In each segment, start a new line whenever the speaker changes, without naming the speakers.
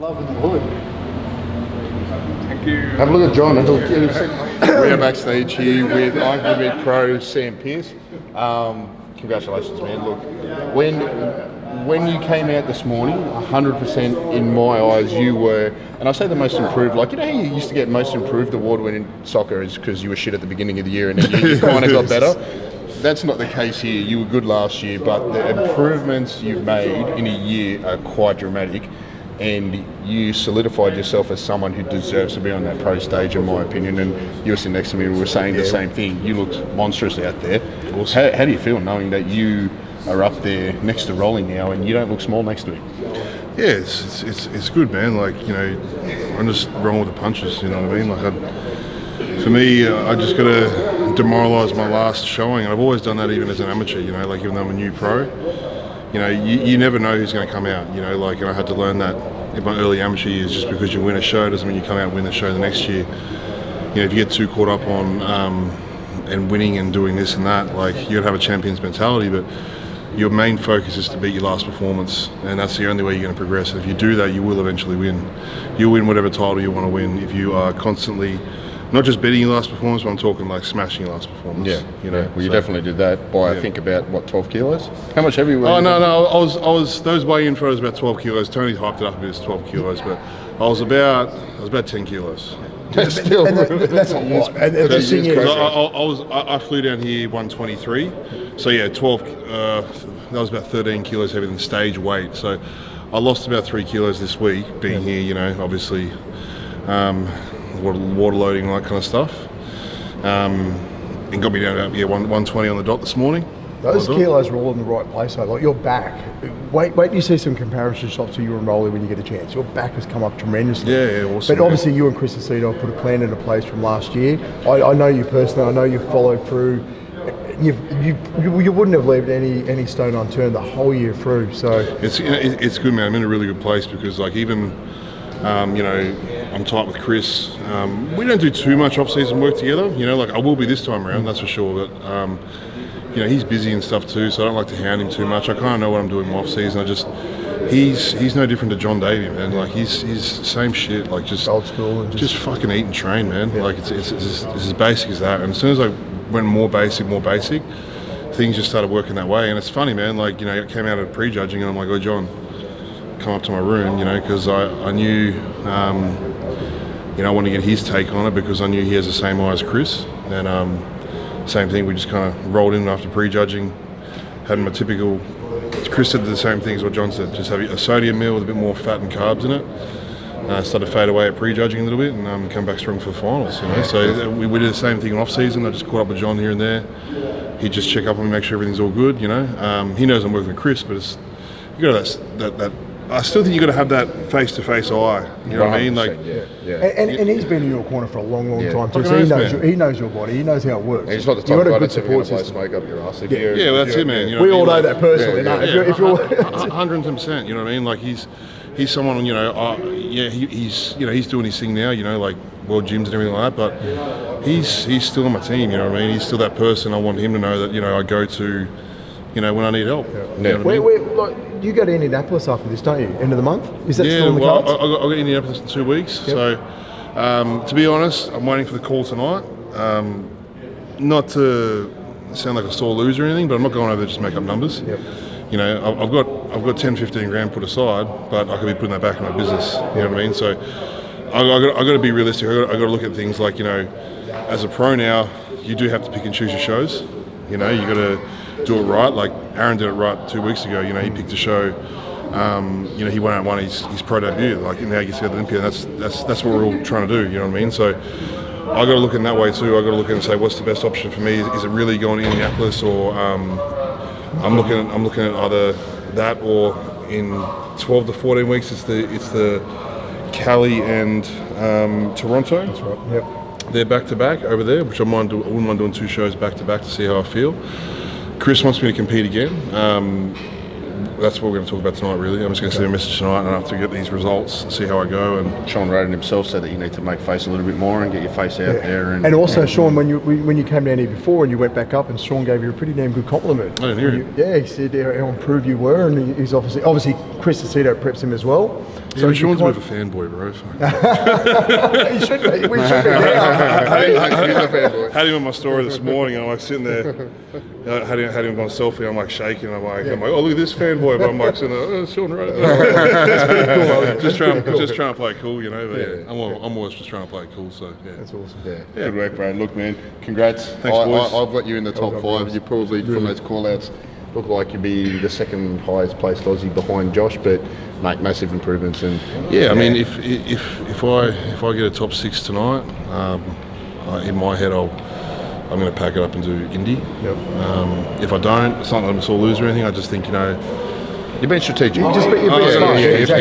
Loving the hood.
Thank you.
Have a look at John.
We are backstage here with IFBB Pro Sam Pearce. Congratulations, man. Look, when you came out this morning, 100% in my eyes, you were, and I say the most improved. Like, you know how you used to get most improved award when in soccer is because you were shit at the beginning of the year and then you kind of got better. That's not the case here. You were good last year, but the improvements you've made in a year are quite dramatic. And you solidified yourself as someone who deserves to be on that pro stage, in my opinion. And you were sitting next to me, we were saying the same thing. You looked monstrous out there. Awesome. How do you feel knowing that you are up there next to Rolly now and you don't look small next to him?
Yeah, it's good, man. Like, you know, I'm just rolling with the punches, you know what I mean? Like, for me, I just got to demoralise my last showing. And I've always done that even as an amateur, you know, like even though I'm a new pro. You know, you never know who's going to come out, you know, like, and I had to learn that in my early amateur years. Just because you win a show doesn't mean you come out and win the show the next year. You know, if you get too caught up on and winning and doing this and that, like, you got to have a champion's mentality, but your main focus is to beat your last performance, and that's the only way you're going to progress. And if you do that, you will eventually win. You'll win whatever title you want to win if you are constantly not just beating your last performance, but I'm talking like smashing your last performance.
Yeah,
you know.
Well, you definitely did that by I think about 12 kilos. How much heavier were you?
Oh no, I was those weigh-in photos about 12 kilos. Tony hyped it up a bit as 12 kilos, but I was about 10 kilos.
That's still
That's a lot. And the thing is,
I flew down here 123, so yeah, 12. That was about 13 kilos heavier than stage weight. So I lost about 3 kilos this week being here. You know, obviously. Water loading and that kind of stuff, and got me down about 120 on the dot this morning.
those kilos are all in the right place. Like your back. Wait till you see some comparison shots of you and Rolly when you get a chance. Your back has come up tremendously.
Yeah, awesome.
But obviously you and Chris Aceto put a plan into place from last year. I know you personally. I know you followed through. You wouldn't have left any stone unturned the whole year through. So
it's good, man. I'm in a really good place because like even. You know, I'm tight with Chris. We don't do too much off-season work together. You know, like I will be this time around, that's for sure. But you know, he's busy and stuff too, so I don't like to hound him too much. I kind of know what I'm doing off-season. He's no different to John Davey, man. Like he's same shit. Like just
old school and
just fucking eat and train, man. Yeah. Like it's as basic as that. And as soon as I went more basic, things just started working that way. And it's funny, man. Like, you know, I came out of pre-judging and I'm like, oh, John, come up to my room, you know, because I knew, you know, I wanted to get his take on it because I knew he has the same eye as Chris. And same thing, we just kind of rolled in after pre-judging, had my typical, Chris said the same thing as what John said, just have a sodium meal with a bit more fat and carbs in it. Started to fade away at pre-judging a little bit and come back strong for the finals, you know. So we did the same thing in off-season. I just caught up with John here and there. He'd just check up on me, make sure everything's all good, you know. He knows I'm working with Chris, but it's, you got that I still think you got to have that face-to-face eye. You know what I mean? Like,
yeah. And he's been in your corner for a long time too. So he knows your body. He knows how it works.
And he's not the type of guy that's going to play smoke up your ass.
Yeah, well, that's it, man. You know
we all know that personally. If you're
110%. You know what I mean? Like he's someone. You know, he's doing his thing now. You know, like world gyms and everything like that. But he's still on my team. You know what I mean? He's still that person. I want him to know that, you know, I go to, you know, when I need help.
Yeah. You go to Indianapolis after this, don't you? End of the month? Is that still in the cards?
I got Indianapolis in 2 weeks. Yep. So, to be honest, I'm waiting for the call tonight. Not to sound like a sore loser or anything, but I'm not going over there just to make up numbers.
Yep.
You know, I've got 10, 15 grand put aside, but I could be putting that back in my business. You know what I mean? So, I got to be realistic. I got to look at things like, you know, as a pro now, you do have to pick and choose your shows. You know, you got to do it right. Like Aaron did it right 2 weeks ago. You know, he picked a show. You know, he went out and won his pro debut. Like now he gets to the Olympia. That's what we're all trying to do. You know what I mean? So I got to look in that way too. I got to look and say, what's the best option for me? Is it really going to Indianapolis, or I'm looking at either that or in 12 to 14 weeks it's the Cali and Toronto.
That's right. Yep.
They're back to back over there, which I wouldn't mind doing 2 shows back to back to see how I feel. Chris wants me to compete again. That's what we're going to talk about tonight, really. I'm just going to send a message tonight and after get these results, see how I go. And
Sean Roden himself said that you need to make face a little bit more and get your face out there.
And also, Sean, when you came down here before and you went back up, and Sean gave you a pretty damn good compliment.
I didn't hear it.
Yeah, he said how improved you were, and he's obviously Chris Aceto preps him as well.
So Sean's a bit of a fanboy, bro.
He should be. We should be.
He's a fanboy.
Had him on my story this morning, and I'm like sitting there. Had him on selfie. I'm like shaking. I'm like, oh look at this fanboy. But I'm like sitting there, oh, Sean right. It's pretty cool. Just trying to play cool, you know. But yeah, I'm always just trying to play cool. So yeah,
That's awesome.
Yeah. Good work, bro. Look, man, congrats.
Thanks, boys.
I've got you in the top 5. You probably, from those call-outs, look like you'd be the second highest placed Aussie behind Josh, but make massive improvements. And
yeah, I mean, if I get a top 6 tonight, in my head I'm going to pack it up and do Indy.
Yep.
If I don't, it's not that I'm a sore loser or anything. I just think, you know,
you've been strategic.
You've been smart.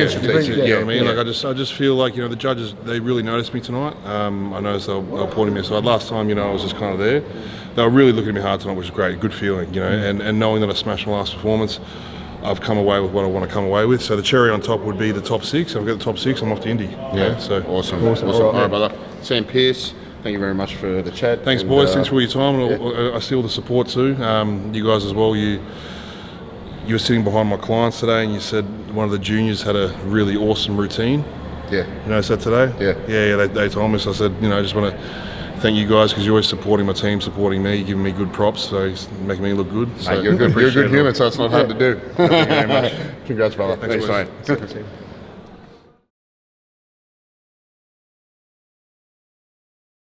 Strategic.
You know what I mean? Like I just feel like, you know, the judges, they really noticed me tonight. I noticed they were pointing me aside. Last time, you know, I was just kind of there. They were really looking at me hard tonight, which is great. Good feeling, you know. And knowing that I smashed my last performance, I've come away with what I want to come away with. So the cherry on top would be the top 6. I've got the top 6. I'm off to Indy.
Yeah.
So
Awesome. All right, brother. Sam Pearce, thank you very much for the chat.
Thanks, boys. Thanks for all your time. And I see all the support too. You guys as well. You were sitting behind my clients today, and you said one of the juniors had a really awesome routine.
Yeah.
You noticed that today?
Yeah.
They told me. So I said, you know, I just want to thank you guys because you're always supporting my team, supporting me, giving me good props, so it's making me look good. So
Mate, you're a good human, so it's not hard to do.
Thank you very much.
Congrats, brother.
Thanks,
Thanks,
boys.
mate.